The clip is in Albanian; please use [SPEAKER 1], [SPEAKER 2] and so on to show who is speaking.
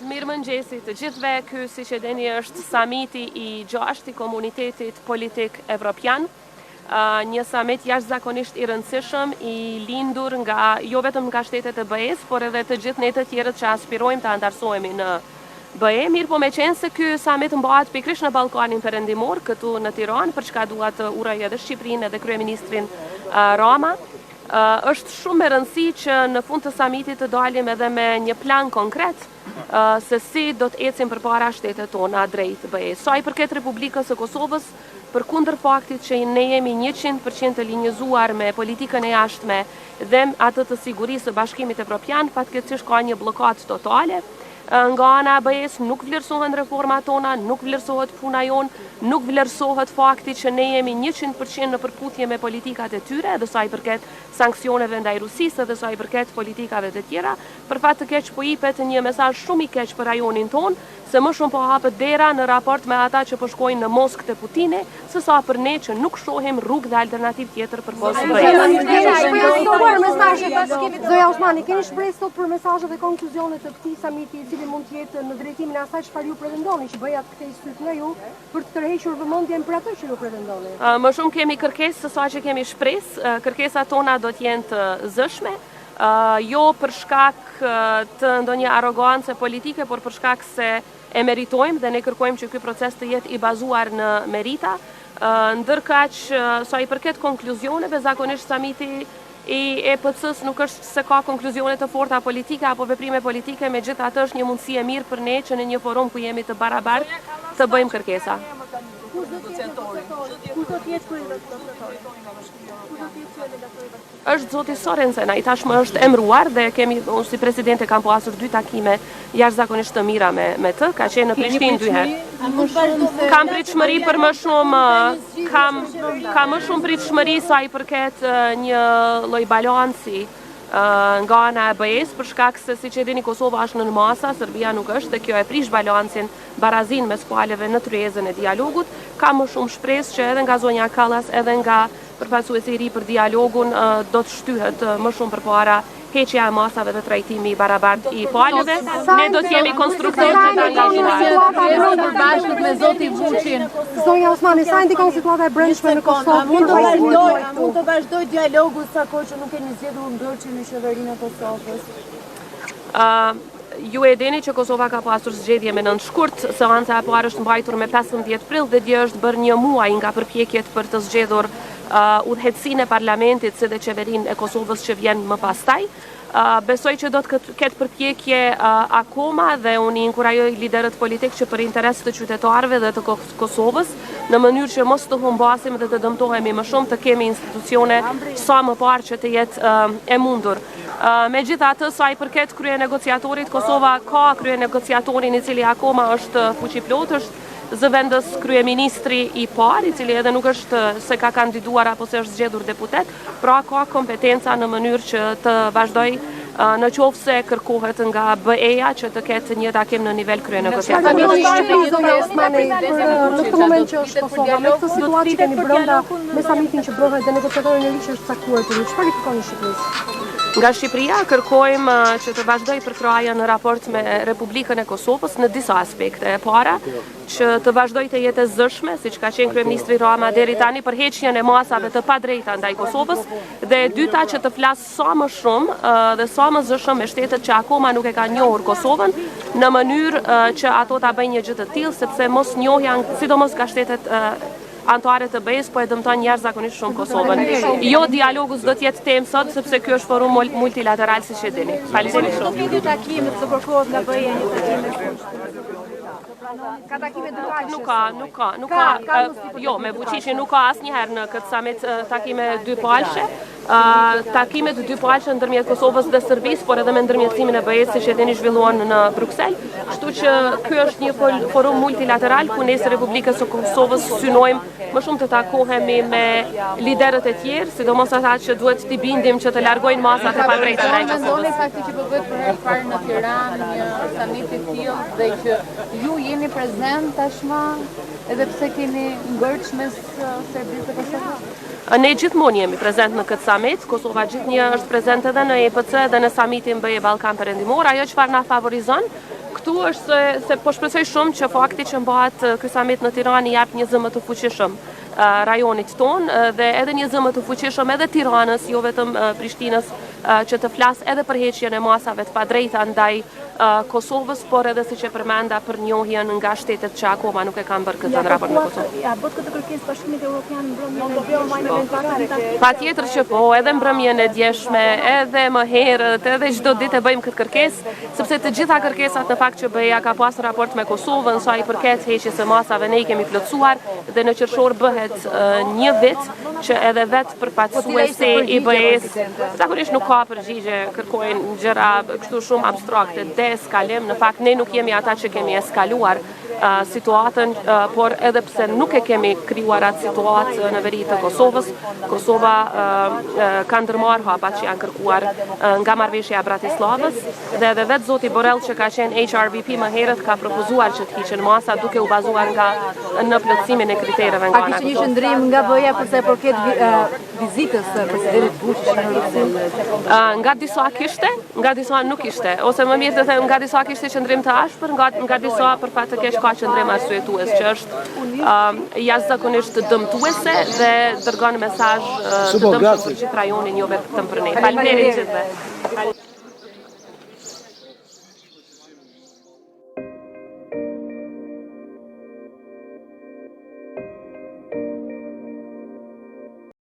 [SPEAKER 1] Mirë mëngjesi të gjithve, ky siç e dini është samiti i 6 i Komunitetit Politik Evropian. Një samit jashtëzakonisht i rëndësishëm, i lindur nga jo vetëm nga shtetet e BE-s, por edhe të gjithë ne të tjerët që aspirojmë të antarësohemi në BE. Mirë po me qenë se ky samit mbahet pikërisht në Ballkanin Perëndimor, këtu në Tiranë, për çka dua të uroj edhe Shqipërinë edhe kryeministrin Rama. Është shumë e rëndësi që në fund të samitit të dalim edhe me një plan konkret se si do të ecim përpara shtetet tona drejt BE-s. Sa i përket Republikës së Kosovës, përkundër faktit që ne jemi 100% të linjëzuar me politikën e jashtme dhe atë të sigurisë së Bashkimit Evropian, fatkeqësisht ka një bllokatë totale. Nga ana e BE-s nuk vlerësohen reformat tona, nuk vlerësohet puna jonë, nuk vlerësohet fakti që ne jemi 100% në përputhje me politikat e tyre, edhe sa i përket sanksioneve ndaj Rusisë, edhe sa i përket politikave të tjera. Për fat të keq po jepet një mesazh shumë i keq për rajonin ton, se më shumë po hapet dera në raport me ata që po shkojnë në Moskë të Putini, sesa për ne që nuk shohim rrugë dhe alternativë tjetër përpos BE-s.
[SPEAKER 2] Zoja Osmani, keni shpresë sot për mesazhet dhe konkluzonet të këtij samiti, i cili mund të jetë në drejtimin e asaj çfarë ju pretendoni, që BE-ja të kthejë syt nga ju për të tërhequr vëmendjen për atë që ju pretendoni?
[SPEAKER 1] Më shumë kemi kërkesë se sa që kemi shpresë. Kërkesat tona do të jenë të zëshme, jo për shkak të ndonjë arrogancë politike, por për shkak se e meritojmë dhe ne kërkojmë që ky proces të jetë i bazuar në merita. Ndërkaq sa i përket konkluzioneve, zakonisht samiti i EPC-s nuk është se ka konkluzione të forta politike apo veprime politike, megjithatë është një mundësi e mirë për ne që në një forum ku jemi të barabartë të bëjmë kërkesa. Është zoti Sorensen, ai tashmë është emëruar dhe unë si presidente kam pasur 2 takime jashtëzakonisht të mira me të, ka qenë në Prishtinë 2 herë. Kam pritshmëri për më shumë, kam më shumë pritshmëri sa i përket një lloj balanci nga ana e BE-s, për shkak se siç e dini Kosova është në masa, Serbia nuk është, dhe kjo e prish balancin, barazin mes palëve në tryezën e dialogut. Kam më shumë shpresë që edhe nga zonja Kallas, edhe nga përfaqësuesi i ri për dialogun do të shtyhet më shumë përpara heqja e masave dhe trajtimi i barabartë i palëve. Ne do të jemi konstruktorë të angazhuar.
[SPEAKER 3] Bashkët me zoti Vuçin.
[SPEAKER 2] Zonja Osmani, sa ndikon situata e brendshme në Kosovë?
[SPEAKER 3] Mund të vazhdoj dialogu sa kohë që nuk keni zgjedhur ndërçi në qeverinë e Kosovës?
[SPEAKER 1] Ju e dini që Kosova ka pasur zgjedhje me 9 shkurt, seanca e parë është mbajtur me 15 prill dhe dje është bërë një muaj nga përpjekjet për të zgjedhur udhëheqësinë e parlamentit si dhe qeverinë e Kosovës që vjen më pastaj. Besoj që do të ketë përpjekje akoma dhe unë i inkurajoj liderët politikë që për interes të qytetarëve dhe të Kosovës, në mënyrë që mos të humbasim dhe të dëmtohemi më shumë, të kemi institucione sa më parë që të jetë e mundur. Megjithatë, sa i përket krye negociatorit, Kosova ka krye negociatorin i cili akoma është fuqiplot, është zëvendës kryeministri i parë, i cili edhe nuk është se ka kandiduar apo se është zgjedhur deputet, pra ka kompetenca në mënyrë që të vazhdoj në qoftë se kërkohet nga BE-ja që të ketë një takim në nivel krye negociator.
[SPEAKER 2] Në këtë moment që është Kosova, me këtë situatë që keni brenda me samitin që bëhet dhe negociatorin e ri që është caktuar për ju, çfarë i kërkoni Shqipërisë?
[SPEAKER 1] Nga Shqipëria kërkojmë që të vazhdoj përkraja në raport me Republikën e Kosovës në disa aspekte. E para, që të vazhdoj të jetë e zëshme, siç ka qenë kryeministri Rama deri tani për heqjen e masave të padrejta ndaj Kosovës, dhe e dyta që të flas sa më shumë dhe sa më zëshëm me shtetet që akoma nuk e kanë njohur Kosovën, në mënyrë që ato ta bëjnë një gjë të tillë, sepse mos njohja, sidomos nga shtetet anëtare të BE-s, po e dëmton jashtëzakonisht shumë Kosovën. Jo, dialogu s'do të jetë temë sot, sepse ky është forum multilateral siç e dini. Faleminderit shumë.
[SPEAKER 3] Do viti takime të kërkohet nga BE-ja një takim
[SPEAKER 2] Ka takime dyfaqëse?
[SPEAKER 1] Nuk ka. Jo, me Vučićin nuk ka asnjëherë në këtë summit takime dypalshe. Takimet dypalshe ndërmjet Kosovës dhe Serbisë, por edhe me ndërmjetësimin e BE-s, siç e dini zhvilluan në Bruksel. Kështu që ky është një forum multilateral ku ne si Republikës së Kosovës synojmë më shumë të takohemi me liderët e tjerë, sidomos ata që duhet t'i bindim që të largojnë masat e padrejta ndaj Kosovës.
[SPEAKER 3] Mendoni fakti që po bëhet për herë të parë në Tiranë një samit i tillë dhe që ju jeni prezent tashmë edhe pse keni ngërç mes Serbisë dhe Kosovës?
[SPEAKER 1] Ne gjithmonë jemi prezent në këtë summit, Kosova gjithnjë është prezent edhe në EPC dhe në summitin BE Ballkan Perëndimor. Ajo çfarë na favorizon këtu është se po shpresoj shumë që fakti që mbahet ky summit në Tiranë jap një zë më të fuqishëm rajonit ton dhe edhe një zë më të fuqishëm edhe Tiranës, jo vetëm Prishtinës, që të flas edhe për heqjen e masave të padrejta ndaj Kosovës, por edhe siç e përmenda për njohjen nga shtetet që akoma nuk e kanë bërë këtë në raport me Kosovën.
[SPEAKER 3] Ja bot këtë kërkesë Bashkimit Evropian mbrëmjen
[SPEAKER 1] Patjetër që po, edhe mbrëmjen e djeshme, edhe më herët, edhe çdo ditë e bëjmë këtë kërkesë, sepse të gjitha kërkesat në fakt që BE-ja ka pas raport me Kosovën sa i përket heqjes së masave ne i kemi plotësuar dhe në qershor bëhet një vit që edhe vetë përfaqësuesi i BE-s zakonisht nuk ka përgjigje, kërkojnë gjëra kështu shumë abstrakte, deeskalim. Në fakt ne nuk jemi ata që kemi eskaluar situatën, por edhe pse nuk e kemi krijuar atë situatë në veri të Kosovës, Kosova ka ndërmarrë hapat që janë kërkuar nga marrëveshja e Bratislavës dhe edhe vetë zoti Borrell që ka qenë HRVP më herët ka propozuar që të hiqen masa duke u bazuar në plotësimin e kritereve nga ana.
[SPEAKER 3] A kishte një qëndrim nga BE-ja për sa i përket vizitës së presidentit Vučić në Rusi?
[SPEAKER 1] Nga disa kishte, nga disa nuk kishte, ose më mirë të them nga disa kishte qëndrim të ashpër, nga disa për fat të keq ka qëndrim arsyetues që është jashtëzakonisht dëmtuese dhe dërgon mesazh të dëmshëm për gjithë rajonin, jo vetëm për ne. Faleminderit gjithëve.